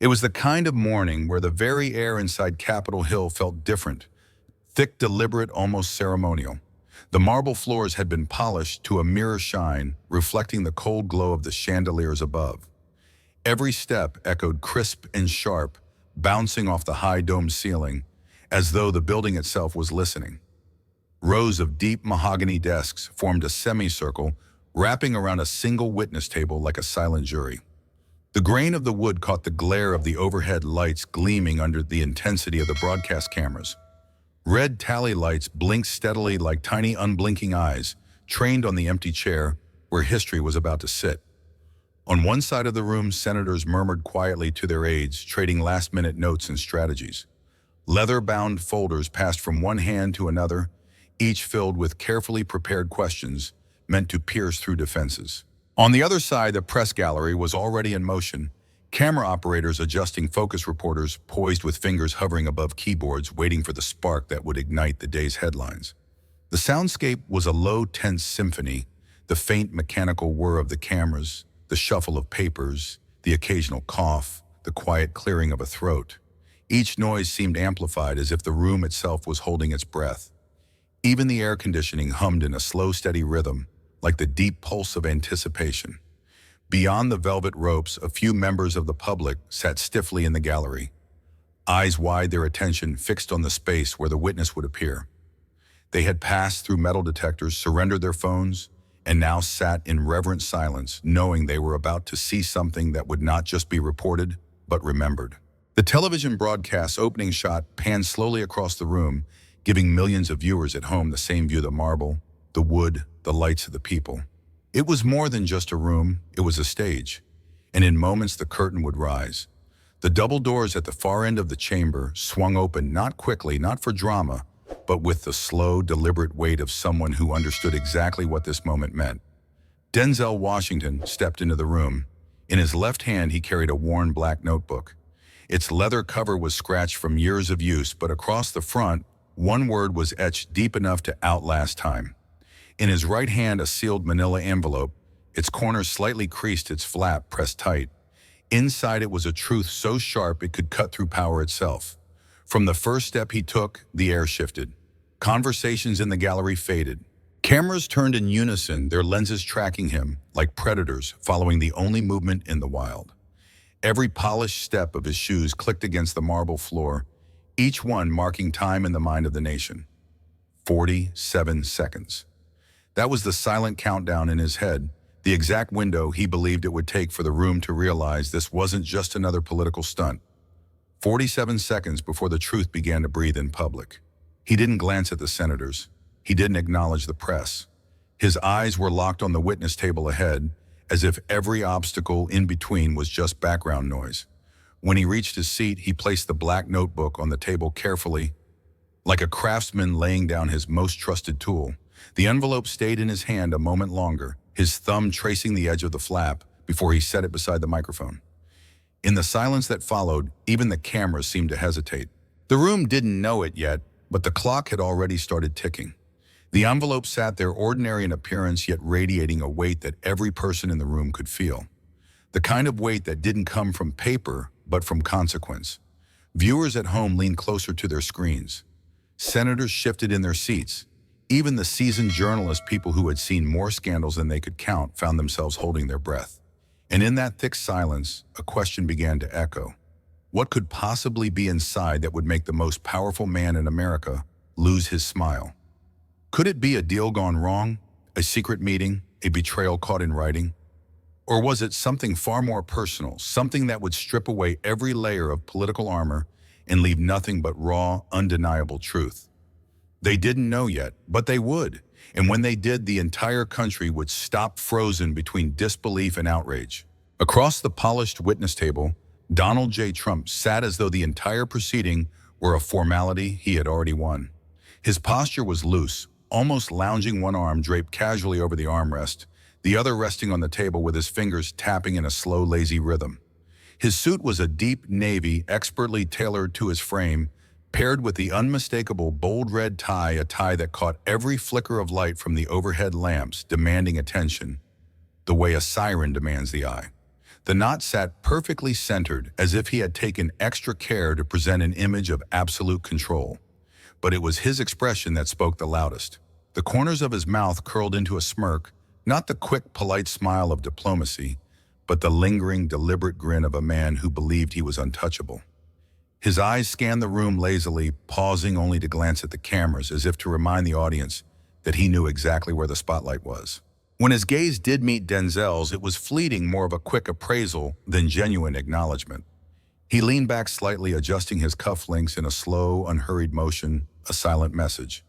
It was the kind of morning where the very air inside Capitol Hill felt different, thick, deliberate, almost ceremonial. The marble floors had been polished to a mirror shine, reflecting the cold glow of the chandeliers above. Every step echoed crisp and sharp, bouncing off the high domed ceiling, as though the building itself was listening. Rows of deep mahogany desks formed a semicircle, wrapping around a single witness table like a silent jury. The grain of the wood caught the glare of the overhead lights gleaming under the intensity of the broadcast cameras. Red tally lights blinked steadily like tiny unblinking eyes, trained on the empty chair where history was about to sit. On one side of the room, senators murmured quietly to their aides, trading last-minute notes and strategies. Leather-bound folders passed from one hand to another, each filled with carefully prepared questions meant to pierce through defenses. On the other side, the press gallery was already in motion, camera operators adjusting focus, reporters poised with fingers hovering above keyboards waiting for the spark that would ignite the day's headlines. The soundscape was a low, tense symphony, the faint mechanical whir of the cameras, the shuffle of papers, the occasional cough, the quiet clearing of a throat. Each noise seemed amplified as if the room itself was holding its breath. Even the air conditioning hummed in a slow, steady rhythm, like the deep pulse of anticipation. Beyond the velvet ropes, a few members of the public sat stiffly in the gallery, eyes wide, their attention fixed on the space where the witness would appear. They had passed through metal detectors, surrendered their phones, and now sat in reverent silence, knowing they were about to see something that would not just be reported, but remembered. The television broadcast's opening shot panned slowly across the room, giving millions of viewers at home the same view: the marble, the wood, the lights of the people. It was more than just a room, it was a stage, and in moments the curtain would rise. The double doors at the far end of the chamber swung open, not quickly, not for drama, but with the slow, deliberate weight of someone who understood exactly what this moment meant. Denzel Washington stepped into the room. In his left hand, he carried a worn black notebook. Its leather cover was scratched from years of use, but across the front, one word was etched deep enough to outlast time. In his right hand, a sealed manila envelope, its corners slightly creased, its flap pressed tight. Inside it was a truth so sharp it could cut through power itself. From the first step he took, the air shifted. Conversations in the gallery faded. Cameras turned in unison, their lenses tracking him, like predators following the only movement in the wild. Every polished step of his shoes clicked against the marble floor, each one marking time in the mind of the nation. 47 seconds. That was the silent countdown in his head, the exact window he believed it would take for the room to realize this wasn't just another political stunt. 47 seconds before the truth began to breathe in public. He didn't glance at the senators. He didn't acknowledge the press. His eyes were locked on the witness table ahead, as if every obstacle in between was just background noise. When he reached his seat, he placed the black notebook on the table carefully, like a craftsman laying down his most trusted tool. The envelope stayed in his hand a moment longer, his thumb tracing the edge of the flap before he set it beside the microphone. In the silence that followed, even the cameras seemed to hesitate. The room didn't know it yet, but the clock had already started ticking. The envelope sat there, ordinary in appearance, yet radiating a weight that every person in the room could feel. The kind of weight that didn't come from paper, but from consequence. Viewers at home leaned closer to their screens. Senators shifted in their seats. Even the seasoned journalist, people who had seen more scandals than they could count, found themselves holding their breath. And in that thick silence, a question began to echo. What could possibly be inside that would make the most powerful man in America lose his smile? Could it be a deal gone wrong, a secret meeting, a betrayal caught in writing? Or was it something far more personal, something that would strip away every layer of political armor and leave nothing but raw, undeniable truth? They didn't know yet, but they would. And when they did, the entire country would stop frozen between disbelief and outrage. Across the polished witness table, Donald J. Trump sat as though the entire proceeding were a formality he had already won. His posture was loose, almost lounging, one arm draped casually over the armrest, the other resting on the table with his fingers tapping in a slow, lazy rhythm. His suit was a deep navy, expertly tailored to his frame, paired with the unmistakable bold red tie, a tie that caught every flicker of light from the overhead lamps, demanding attention, the way a siren demands the eye. The knot sat perfectly centered, as if he had taken extra care to present an image of absolute control. But it was his expression that spoke the loudest. The corners of his mouth curled into a smirk, not the quick, polite smile of diplomacy, but the lingering, deliberate grin of a man who believed he was untouchable. His eyes scanned the room lazily, pausing only to glance at the cameras as if to remind the audience that he knew exactly where the spotlight was. When his gaze did meet Denzel's, it was fleeting, more of a quick appraisal than genuine acknowledgement. He leaned back slightly, adjusting his cufflinks in a slow, unhurried motion, a silent message.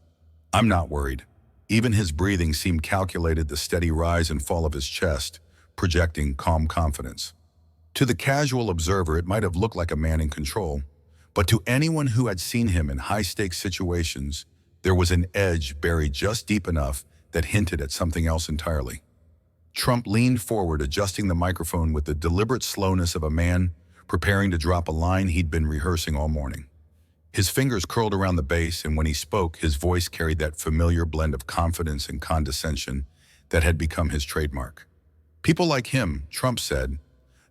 "I'm not worried." Even his breathing seemed calculated, the steady rise and fall of his chest, projecting calm confidence. To the casual observer, it might have looked like a man in control, but to anyone who had seen him in high-stakes situations, there was an edge buried just deep enough that hinted at something else entirely. Trump leaned forward, adjusting the microphone with the deliberate slowness of a man preparing to drop a line he'd been rehearsing all morning. His fingers curled around the base, and when he spoke, his voice carried that familiar blend of confidence and condescension that had become his trademark. "People like him," Trump said,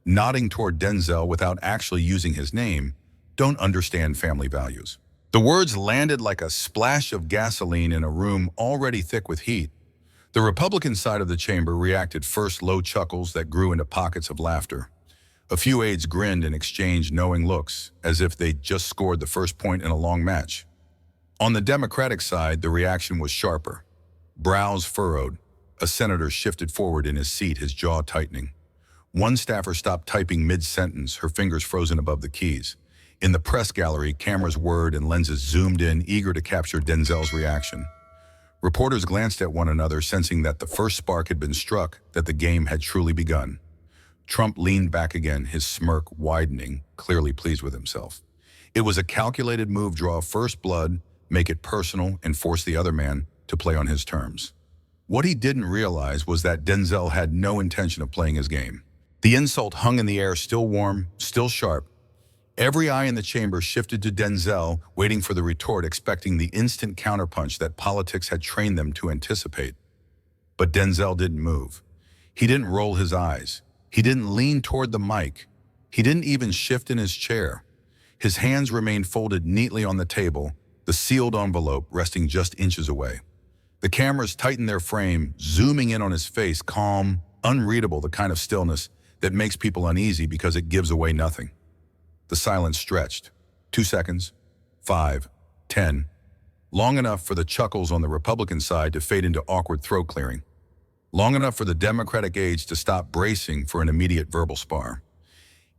nodding toward Denzel without actually using his name, "don't understand family values." The words landed like a splash of gasoline in a room already thick with heat. The Republican side of the chamber reacted first, low chuckles that grew into pockets of laughter. A few aides grinned and exchanged knowing looks, as if they'd just scored the first point in a long match. On the Democratic side, the reaction was sharper. Brows furrowed. A senator shifted forward in his seat, his jaw tightening. One staffer stopped typing mid-sentence, her fingers frozen above the keys. In the press gallery, cameras whirred and lenses zoomed in, eager to capture Denzel's reaction. Reporters glanced at one another, sensing that the first spark had been struck, that the game had truly begun. Trump leaned back again, his smirk widening, clearly pleased with himself. It was a calculated move: draw first blood, make it personal, and force the other man to play on his terms. What he didn't realize was that Denzel had no intention of playing his game. The insult hung in the air, still warm, still sharp. Every eye in the chamber shifted to Denzel, waiting for the retort, expecting the instant counterpunch that politics had trained them to anticipate. But Denzel didn't move. He didn't roll his eyes. He didn't lean toward the mic. He didn't even shift in his chair. His hands remained folded neatly on the table, the sealed envelope resting just inches away. The cameras tightened their frame, zooming in on his face, calm, unreadable, the kind of stillness that makes people uneasy because it gives away nothing. The silence stretched. 2 seconds, 5, 10. Long enough for the chuckles on the Republican side to fade into awkward throat clearing. Long enough for the Democratic aides to stop bracing for an immediate verbal spar.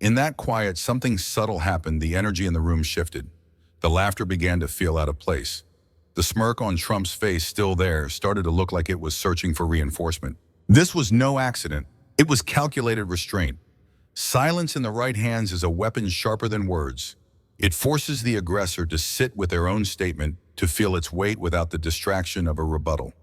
In that quiet, something subtle happened. The energy in the room shifted. The laughter began to feel out of place. The smirk on Trump's face, still there, started to look like it was searching for reinforcement. This was no accident. It was calculated restraint. Silence in the right hands is a weapon sharper than words. It forces the aggressor to sit with their own statement, to feel its weight without the distraction of a rebuttal.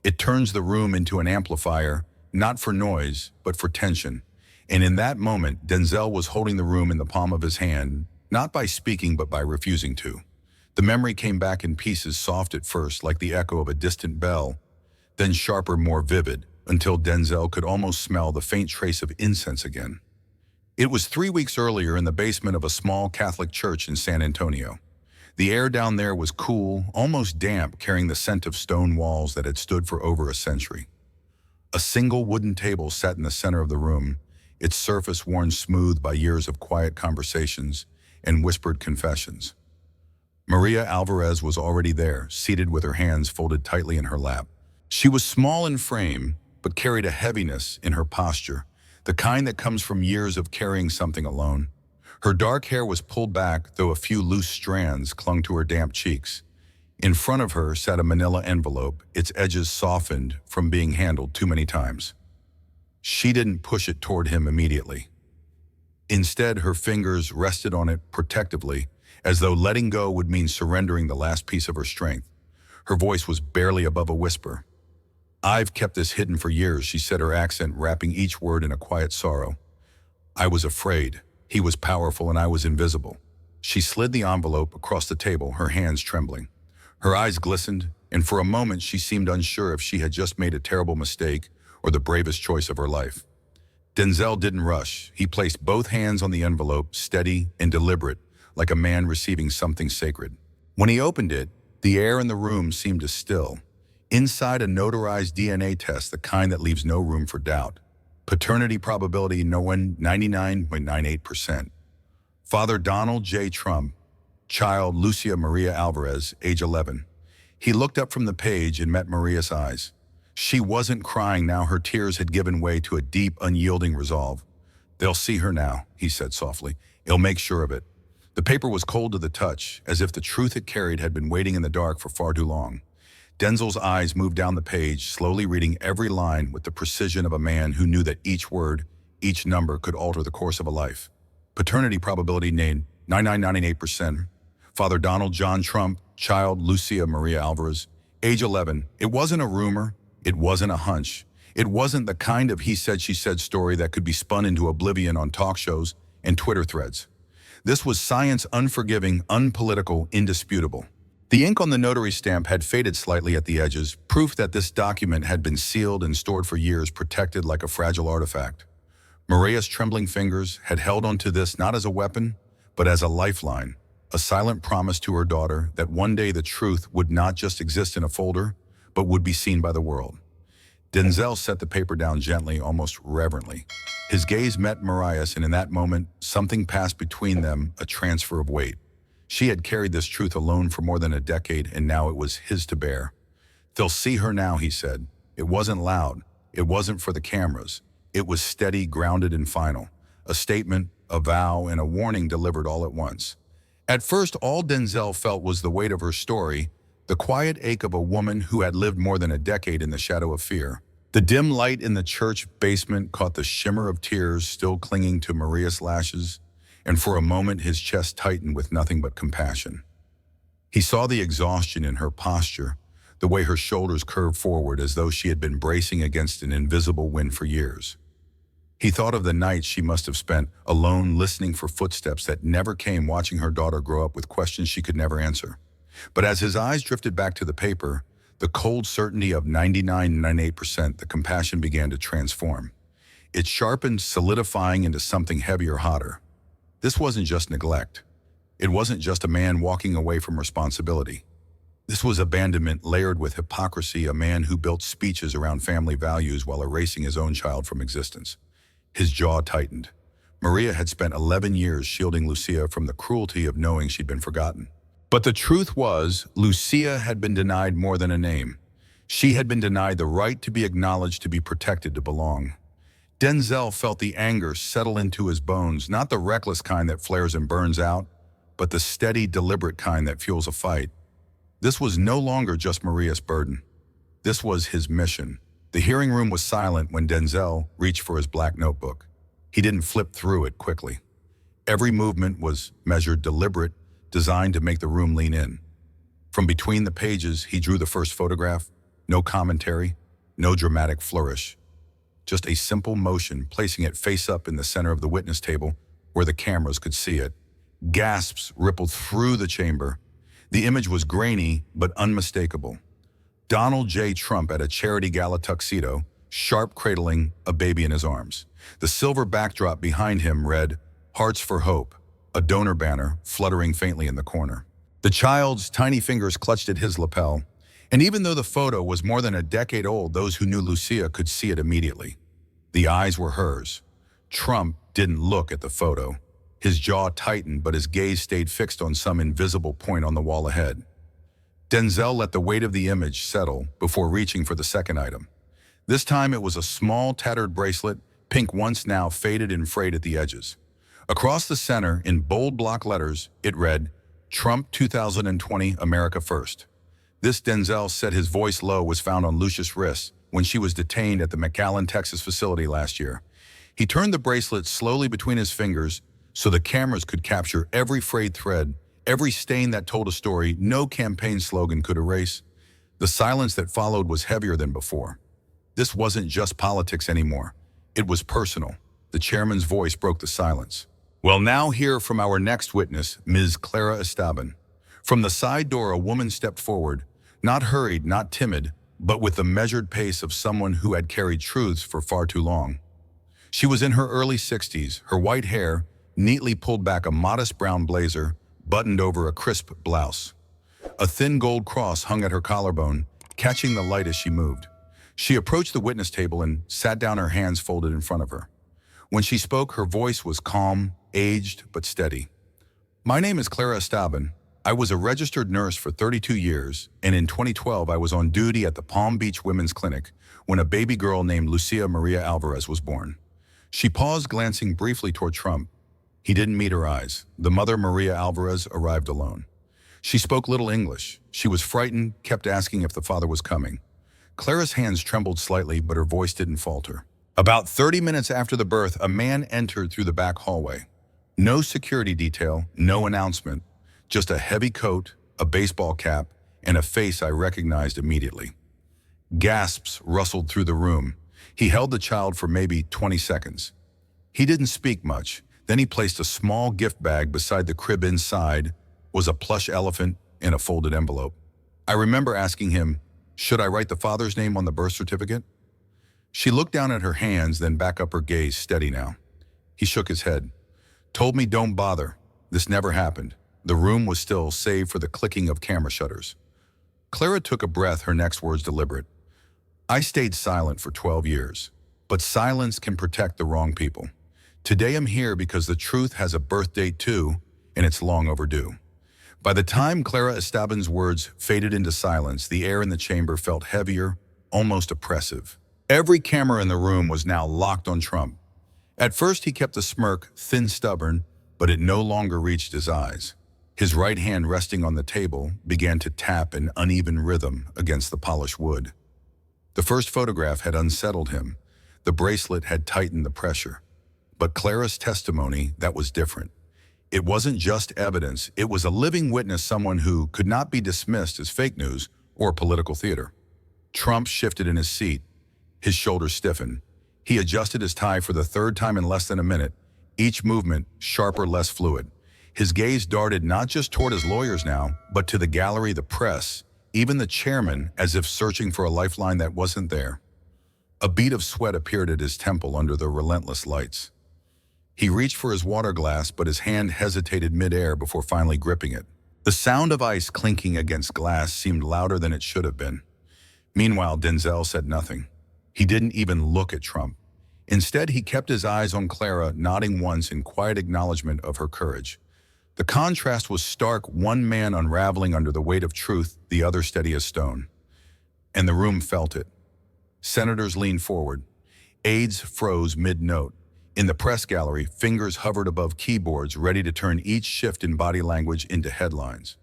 It turns the room into an amplifier, not for noise, but for tension. And in that moment, Denzel was holding the room in the palm of his hand, not by speaking, but by refusing to. The memory came back in pieces, soft at first, like the echo of a distant bell, then sharper, more vivid, until Denzel could almost smell the faint trace of incense again. It was 3 weeks earlier in the basement of a small Catholic church in San Antonio. The air down there was cool, almost damp, carrying the scent of stone walls that had stood for over a century. A single wooden table sat in the center of the room, its surface worn smooth by years of quiet conversations and whispered confessions. Maria Alvarez was already there, seated with her hands folded tightly in her lap. She was small in frame, but carried a heaviness in her posture, the kind that comes from years of carrying something alone. Her dark hair was pulled back, though a few loose strands clung to her damp cheeks. In front of her sat a manila envelope, its edges softened from being handled too many times. She didn't push it toward him immediately. Instead, her fingers rested on it protectively, as though letting go would mean surrendering the last piece of her strength. Her voice was barely above a whisper. "I've kept this hidden for years," she said, her accent wrapping each word in a quiet sorrow. "I was afraid. He was powerful and I was invisible." She slid the envelope across the table, her hands trembling. Her eyes glistened, and for a moment she seemed unsure if she had just made a terrible mistake or the bravest choice of her life. Denzel didn't rush. He placed both hands on the envelope, steady and deliberate, like a man receiving something sacred. When he opened it, the air in the room seemed to still. Inside a notarized DNA test, the kind that leaves no room for doubt. Paternity probability, no one, 99.98%. Father Donald J. Trump, child Lucia Maria Alvarez, age 11. He looked up from the page and met Maria's eyes. She wasn't crying now. Her tears had given way to a deep, unyielding resolve. "They'll see her now," he said softly. "He'll make sure of it." The paper was cold to the touch, as if the truth it carried had been waiting in the dark for far too long. Denzel's eyes moved down the page, slowly reading every line with the precision of a man who knew that each word, each number could alter the course of a life. Paternity probability named 99.98%. Father Donald John Trump, child Lucia Maria Alvarez, age 11. It wasn't a rumor. It wasn't a hunch. It wasn't the kind of he said, she said story that could be spun into oblivion on talk shows and Twitter threads. This was science, unforgiving, unpolitical, indisputable. The ink on the notary stamp had faded slightly at the edges, proof that this document had been sealed and stored for years, protected like a fragile artifact. Maria's trembling fingers had held onto this not as a weapon, but as a lifeline, a silent promise to her daughter that one day the truth would not just exist in a folder, but would be seen by the world. Denzel set the paper down gently, almost reverently. His gaze met Mariah's, and in that moment, something passed between them, a transfer of weight. She had carried this truth alone for more than a decade, and now it was his to bear. "They'll see her now," he said. It wasn't loud. It wasn't for the cameras. It was steady, grounded, and final. A statement, a vow, and a warning delivered all at once. At first, all Denzel felt was the weight of her story, the quiet ache of a woman who had lived more than a decade in the shadow of fear. The dim light in the church basement caught the shimmer of tears still clinging to Maria's lashes, and for a moment his chest tightened with nothing but compassion. He saw the exhaustion in her posture, the way her shoulders curved forward as though she had been bracing against an invisible wind for years. He thought of the nights she must have spent alone, listening for footsteps that never came, watching her daughter grow up with questions she could never answer. But as his eyes drifted back to the paper, the cold certainty of 99.98%, the compassion began to transform. It sharpened, solidifying into something heavier, hotter. This wasn't just neglect. It wasn't just a man walking away from responsibility. This was abandonment layered with hypocrisy, a man who built speeches around family values while erasing his own child from existence. His jaw tightened. Maria had spent 11 years shielding Lucia from the cruelty of knowing she'd been forgotten. But the truth was, Lucia had been denied more than a name. She had been denied the right to be acknowledged, to be protected, to belong. Denzel felt the anger settle into his bones, not the reckless kind that flares and burns out, but the steady, deliberate kind that fuels a fight. This was no longer just Maria's burden. This was his mission. The hearing room was silent when Denzel reached for his black notebook. He didn't flip through it quickly. Every movement was measured, deliberate, designed to make the room lean in. From between the pages, he drew the first photograph. No commentary, no dramatic flourish. Just a simple motion, placing it face up in the center of the witness table where the cameras could see it. Gasps rippled through the chamber. The image was grainy but unmistakable. Donald J. Trump at a charity gala tuxedo, sharp cradling a baby in his arms. The silver backdrop behind him read, "Hearts for Hope," a donor banner fluttering faintly in the corner. The child's tiny fingers clutched at his lapel, and even though the photo was more than a decade old, those who knew Lucia could see it immediately. The eyes were hers. Trump didn't look at the photo. His jaw tightened, but his gaze stayed fixed on some invisible point on the wall ahead. Denzel let the weight of the image settle before reaching for the second item. This time it was a small, tattered bracelet, pink once, now faded and frayed at the edges. Across the center, in bold block letters, it read, "Trump 2020, America First." This, Denzel said, his voice low, was found on Lucia's wrist when she was detained at the McAllen, Texas facility last year. He turned the bracelet slowly between his fingers so the cameras could capture every frayed thread, every stain that told a story no campaign slogan could erase. The silence that followed was heavier than before. This wasn't just politics anymore. It was personal. The chairman's voice broke the silence. "We'll now hear from our next witness, Ms. Clara Esteban." From the side door, a woman stepped forward, not hurried, not timid, but with the measured pace of someone who had carried truths for far too long. She was in her early 60s, her white hair neatly pulled back, a modest brown blazer buttoned over a crisp blouse. A thin gold cross hung at her collarbone, catching the light as she moved. She approached the witness table and sat down, her hands folded in front of her. When she spoke, her voice was calm, aged, but steady. My name is Clara Esteban. I was a registered nurse for 32 years, and in 2012 I was on duty at the Palm Beach Women's Clinic when a baby girl named Lucia Maria Alvarez was born. She paused, glancing briefly toward Trump. He didn't meet her eyes. The mother, Maria Alvarez, arrived alone. She spoke little English. She was frightened, kept asking if the father was coming. Clara's hands trembled slightly, but her voice didn't falter. About 30 minutes after the birth, a man entered through the back hallway. No security detail, no announcement, just a heavy coat, a baseball cap, and a face I recognized immediately. Gasps rustled through the room. He held the child for maybe 20 seconds. He didn't speak much. Then he placed a small gift bag beside the crib. Inside was a plush elephant in a folded envelope. I remember asking him, should I write the father's name on the birth certificate? She looked down at her hands, then back up, her gaze steady now. He shook his head. Told me don't bother. This never happened. The room was still, save for the clicking of camera shutters. Clara took a breath, her next words deliberate. I stayed silent for 12 years, but silence can protect the wrong people. Today I'm here because the truth has a birth date too, and it's long overdue. By the time Clara Esteban's words faded into silence, the air in the chamber felt heavier, almost oppressive. Every camera in the room was now locked on Trump. At first he kept a smirk, thin, stubborn, but it no longer reached his eyes. His right hand, resting on the table, began to tap in uneven rhythm against the polished wood. The first photograph had unsettled him. The bracelet had tightened the pressure. But Clara's testimony, that was different. It wasn't just evidence, it was a living witness, someone who could not be dismissed as fake news or political theater. Trump shifted in his seat. His shoulders stiffened. He adjusted his tie for the third time in less than a minute, each movement sharper, less fluid. His gaze darted not just toward his lawyers now, but to the gallery, the press, even the chairman, as if searching for a lifeline that wasn't there. A bead of sweat appeared at his temple under the relentless lights. He reached for his water glass, but his hand hesitated midair before finally gripping it. The sound of ice clinking against glass seemed louder than it should have been. Meanwhile, Denzel said nothing. He didn't even look at Trump. Instead, he kept his eyes on Clara, nodding once in quiet acknowledgement of her courage. The contrast was stark, one man unraveling under the weight of truth, the other steady as stone. And the room felt it. Senators leaned forward. Aides froze mid-note. In the press gallery, fingers hovered above keyboards, ready to turn each shift in body language into headlines.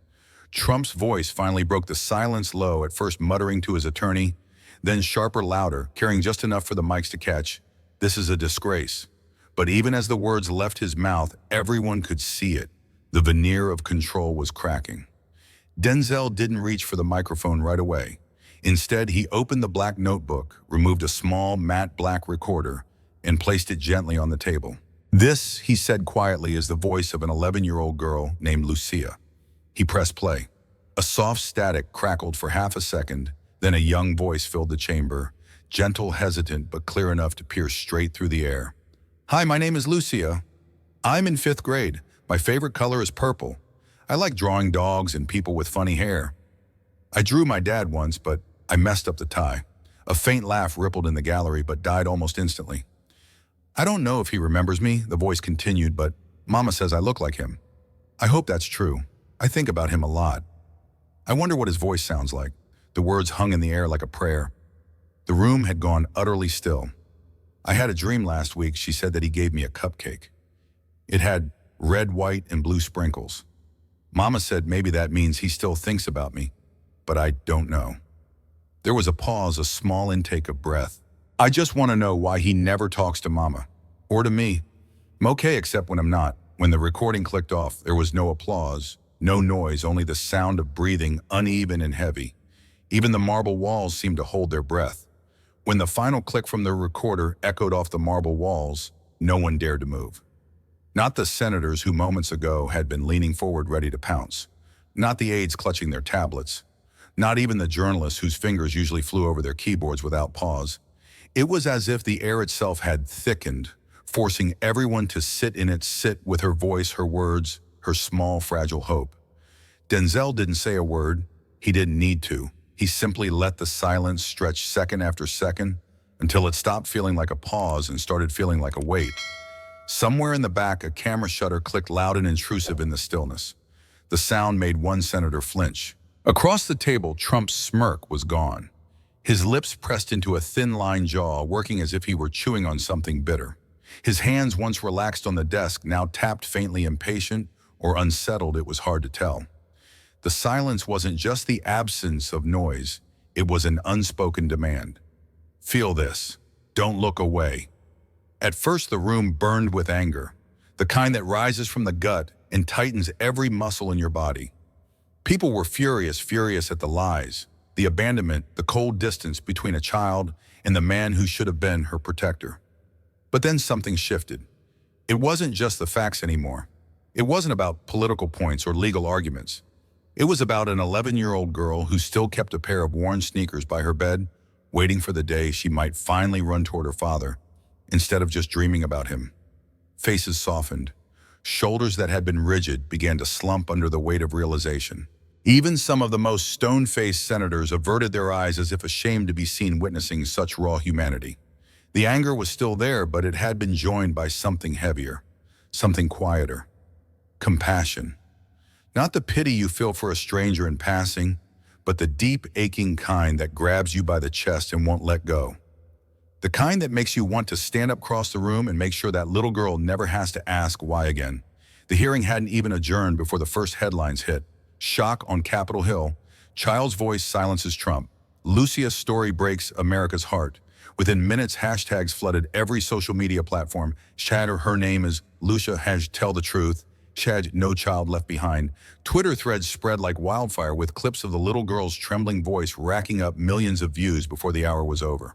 Trump's voice finally broke the silence, low, at first muttering to his attorney, then sharper, louder, carrying just enough for the mics to catch. This is a disgrace. But even as the words left his mouth, everyone could see it. The veneer of control was cracking. Denzel didn't reach for the microphone right away. Instead, he opened the black notebook, removed a small, matte black recorder, and placed it gently on the table. This, he said quietly, is the voice of an 11-year-old girl named Lucia. He pressed play. A soft static crackled for half a second, then a young voice filled the chamber, gentle, hesitant, but clear enough to pierce straight through the air. Hi, my name is Lucia. I'm in 5th grade. My favorite color is purple. I like drawing dogs and people with funny hair. I drew my dad once, but I messed up the tie. A faint laugh rippled in the gallery, but died almost instantly. I don't know if he remembers me, the voice continued, but Mama says I look like him. I hope that's true. I think about him a lot. I wonder what his voice sounds like. The words hung in the air like a prayer. The room had gone utterly still. I had a dream last week, she said, that he gave me a cupcake. It had red, white, and blue sprinkles. Mama said maybe that means he still thinks about me, but I don't know. There was a pause, a small intake of breath. I just want to know why he never talks to Mama, or to me. I'm okay except when I'm not. When the recording clicked off, there was no applause, no noise, only the sound of breathing, uneven and heavy. Even the marble walls seemed to hold their breath. When the final click from the recorder echoed off the marble walls, no one dared to move. Not the senators who moments ago had been leaning forward ready to pounce. Not the aides clutching their tablets. Not even the journalists whose fingers usually flew over their keyboards without pause. It was as if the air itself had thickened, forcing everyone to sit with her voice, her words, her small, fragile hope. Denzel didn't say a word. He didn't need to. He simply let the silence stretch second after second until it stopped feeling like a pause and started feeling like a wait. Somewhere in the back, a camera shutter clicked loud and intrusive in the stillness. The sound made one senator flinch. Across the table, Trump's smirk was gone. His lips pressed into a thin-lined jaw, working as if he were chewing on something bitter. His hands, once relaxed on the desk, now tapped faintly, impatient or unsettled, it was hard to tell. The silence wasn't just the absence of noise, it was an unspoken demand. Feel this. Don't look away. At first, the room burned with anger, the kind that rises from the gut and tightens every muscle in your body. People were furious at the lies, the abandonment, the cold distance between a child and the man who should have been her protector. But then something shifted. It wasn't just the facts anymore. It wasn't about political points or legal arguments. It was about an 11-year-old girl who still kept a pair of worn sneakers by her bed, waiting for the day she might finally run toward her father, instead of just dreaming about him. Faces softened. Shoulders that had been rigid began to slump under the weight of realization. Even some of the most stone-faced senators averted their eyes as if ashamed to be seen witnessing such raw humanity. The anger was still there, but it had been joined by something heavier, something quieter. Compassion. Not the pity you feel for a stranger in passing, but the deep, aching kind that grabs you by the chest and won't let go. The kind that makes you want to stand up across the room and make sure that little girl never has to ask why again. The hearing hadn't even adjourned before the first headlines hit. Shock on Capitol Hill. Child's voice silences Trump. Lucia's story breaks America's heart. Within minutes, hashtags flooded every social media platform. Her name is Lucia, tell the truth. No child left behind. Twitter threads spread like wildfire with clips of the little girl's trembling voice racking up millions of views before the hour was over.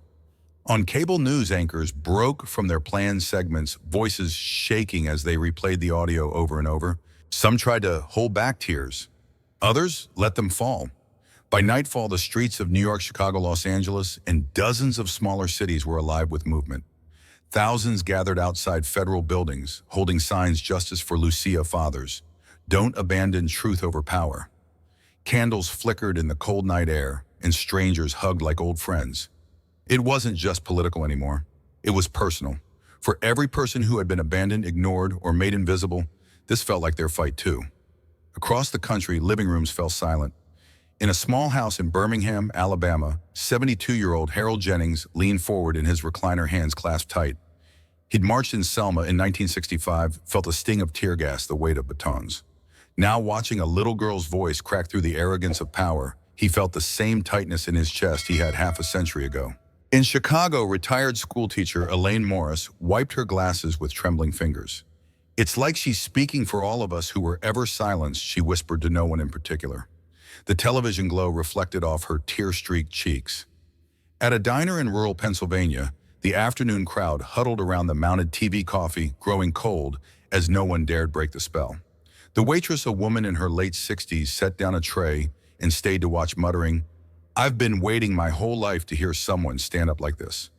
On cable news, anchors broke from their planned segments, voices shaking as they replayed the audio over and over. Some tried to hold back tears. Others let them fall. By nightfall, the streets of New York, Chicago, Los Angeles, and dozens of smaller cities were alive with movement. Thousands gathered outside federal buildings, holding signs "Justice for Lucia Fathers." Don't abandon truth over power. Candles flickered in the cold night air, and strangers hugged like old friends. It wasn't just political anymore. It was personal. For every person who had been abandoned, ignored, or made invisible, this felt like their fight too. Across the country, living rooms fell silent. In a small house in Birmingham, Alabama, 72-year-old Harold Jennings leaned forward in his recliner, hands clasped tight. He'd marched in Selma in 1965, felt a sting of tear gas, the weight of batons. Now, watching a little girl's voice crack through the arrogance of power, he felt the same tightness in his chest he had half a century ago. In Chicago, retired schoolteacher Elaine Morris wiped her glasses with trembling fingers. "It's like she's speaking for all of us who were ever silenced," she whispered to no one in particular. The television glow reflected off her tear-streaked cheeks. At a diner in rural Pennsylvania, the afternoon crowd huddled around the mounted TV, coffee growing cold as no one dared break the spell. The waitress, a woman in her late 60s, set down a tray and stayed to watch, muttering, "I've been waiting my whole life to hear someone stand up like this."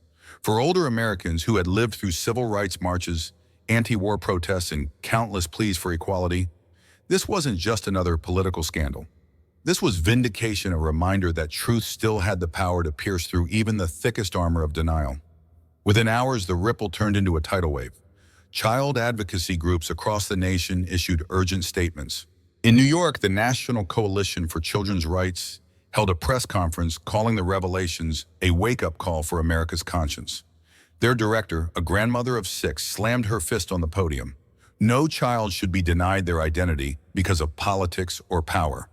For older Americans who had lived through civil rights marches, anti-war protests, and countless pleas for equality, this wasn't just another political scandal. This was vindication, a reminder that truth still had the power to pierce through even the thickest armor of denial. Within hours, the ripple turned into a tidal wave. Child advocacy groups across the nation issued urgent statements. In New York, the National Coalition for Children's Rights held a press conference calling the revelations a wake-up call for America's conscience. Their director, a grandmother of 6, slammed her fist on the podium. No child should be denied their identity because of politics or power.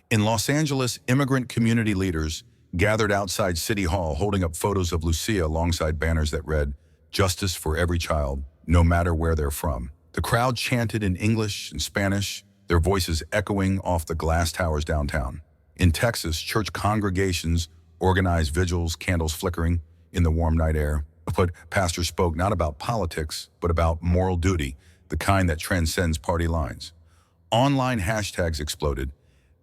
In Los Angeles, immigrant community leaders gathered outside City Hall holding up photos of Lucia alongside banners that read, "Justice for every child, no matter where they're from." The crowd chanted in English and Spanish, their voices echoing off the glass towers downtown. In Texas, church congregations organized vigils, candles flickering in the warm night air. But pastors spoke not about politics, but about moral duty, the kind that transcends party lines. Online hashtags exploded.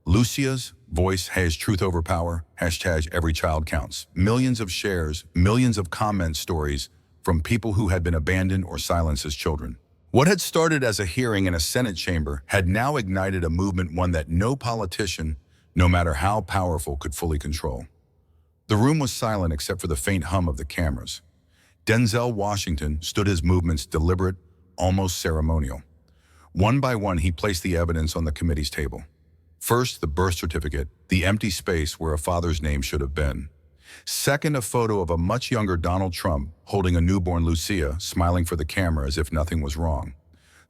Lucia's voice has truth over power, hashtag every child counts. Millions of shares, millions of comment stories from people who had been abandoned or silenced as children. What had started as a hearing in a Senate chamber had now ignited a movement, one that no politician, no matter how powerful, could fully control. The room was silent except for the faint hum of the cameras. Denzel Washington stood, his movements deliberate, almost ceremonial. One by one, he placed the evidence on the committee's table. First, the birth certificate, the empty space where a father's name should have been. Second, a photo of a much younger Donald Trump holding a newborn Lucia, smiling for the camera as if nothing was wrong.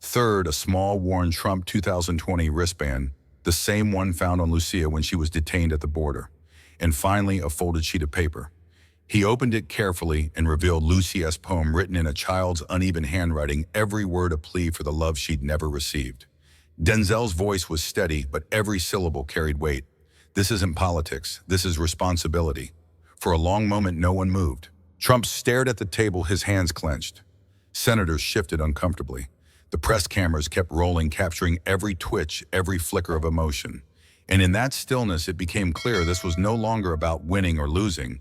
Third, a small worn Trump 2020 wristband, the same one found on Lucia when she was detained at the border. And finally, a folded sheet of paper. He opened it carefully and revealed Lucia's poem written in a child's uneven handwriting, every word a plea for the love she'd never received. Denzel's voice was steady, but every syllable carried weight. This isn't politics, this is responsibility. For a long moment, no one moved. Trump stared at the table, his hands clenched. Senators shifted uncomfortably. The press cameras kept rolling, capturing every twitch, every flicker of emotion. And in that stillness, it became clear this was no longer about winning or losing.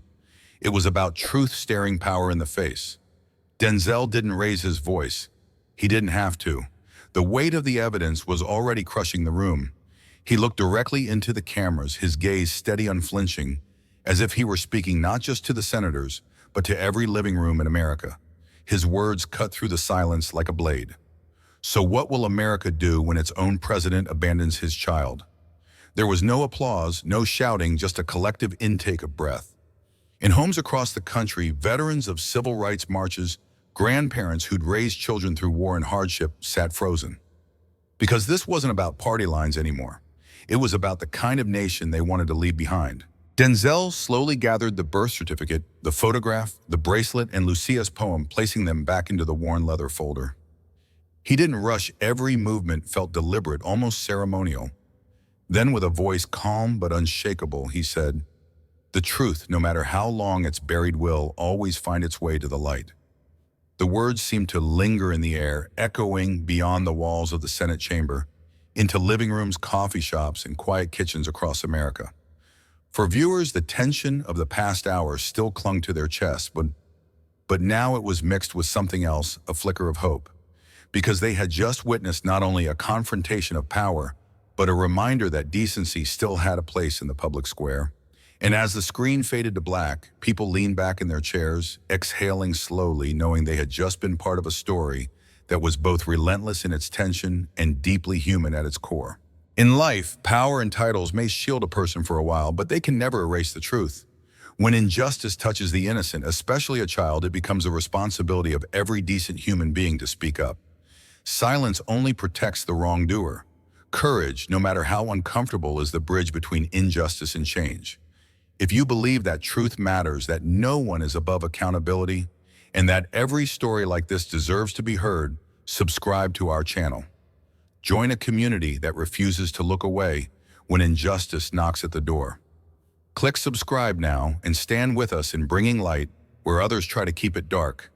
It was about truth staring power in the face. Denzel didn't raise his voice. He didn't have to. The weight of the evidence was already crushing the room. He looked directly into the cameras, his gaze steady, unflinching, as if he were speaking not just to the senators, but to every living room in America. His words cut through the silence like a blade. So what will America do when its own president abandons his child? There was no applause, no shouting, just a collective intake of breath. In homes across the country, veterans of civil rights marches, grandparents who'd raised children through war and hardship sat frozen. Because this wasn't about party lines anymore. It was about the kind of nation they wanted to leave behind. Denzel slowly gathered the birth certificate, the photograph, the bracelet, and Lucia's poem, placing them back into the worn leather folder. He didn't rush. Every movement felt deliberate, almost ceremonial. Then, with a voice calm but unshakable, he said, "The truth, no matter how long it's buried, will always find its way to the light." The words seemed to linger in the air, echoing beyond the walls of the Senate chamber, into living rooms, coffee shops, and quiet kitchens across America. For viewers, the tension of the past hours still clung to their chests, but now it was mixed with something else, a flicker of hope. Because they had just witnessed not only a confrontation of power, but a reminder that decency still had a place in the public square. And as the screen faded to black, people leaned back in their chairs, exhaling slowly, knowing they had just been part of a story that was both relentless in its tension and deeply human at its core. In life, power and titles may shield a person for a while, but they can never erase the truth. When injustice touches the innocent, especially a child, it becomes a responsibility of every decent human being to speak up. Silence only protects the wrongdoer. Courage, no matter how uncomfortable, is the bridge between injustice and change. If you believe that truth matters, that no one is above accountability, and that every story like this deserves to be heard, subscribe to our channel. Join a community that refuses to look away when injustice knocks at the door. Click subscribe now and stand with us in bringing light where others try to keep it dark.